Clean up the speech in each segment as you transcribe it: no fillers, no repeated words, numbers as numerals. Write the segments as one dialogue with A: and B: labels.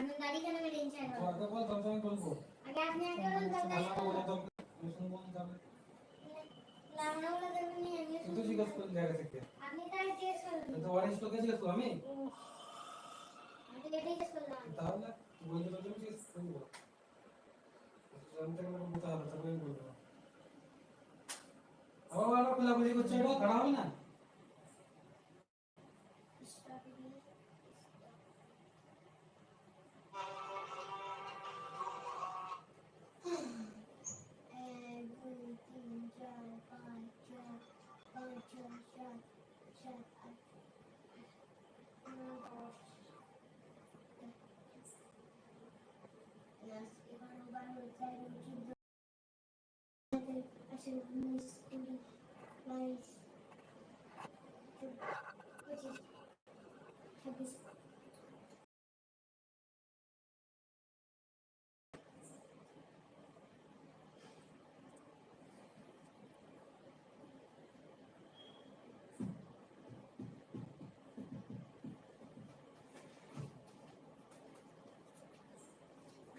A: गाड़ी का मैं टेंशन है
B: আগে বল তখন আমি বলবো
A: আগে আপনি আগে বলুন তবে
B: আমার বলা তো আমি শুনবো না যাবে
A: লাউনা বলে দেবেন নি আমি
B: তুই তো জিজ্ঞেস করলি জায়গা থেকে
A: আপনি তাই জিজ্ঞেস করুন
B: তো ওয়ারিশ তোকে জিজ্ঞেস করবো আমি
A: আমি এটাই জিজ্ঞেস করলাম
B: তাহলে তুই বলতে পারবি না জিজ্ঞেস করবো আমি তোকে বলতে হবে তবে আমি বলবো আবার আবার খোলাখুলি করছে এটা খারাপ হবে না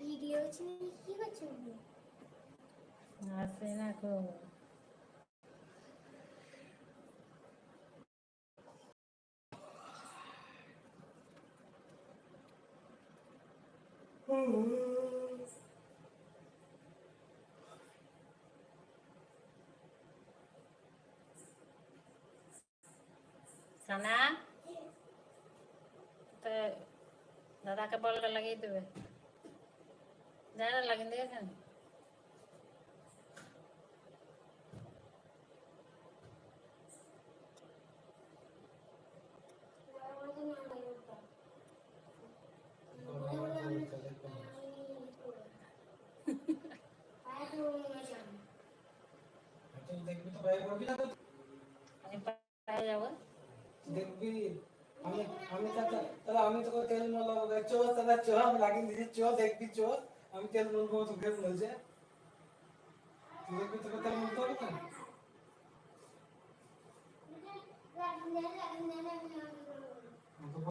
A: ভিডিও ছেড়ে কি করছো
C: আসে না কো সানা তো দাদাকে বলটা লাগিয়ে দেবে যারা লাগিয়ে দিয়েছেন
B: দেখবি তো ভাই করবি না তো
C: আমি পায়ে যাবো
B: দেখবি আমি আমি তাহলে আমি তোকে তেল মারলাম চো তাহলে চো আমি লাগিয়ে দিচ্ছি চো দেখবি চো আমি তেল মারবো তোকে বলছে তুই দেখবি তোকে তেল মারতো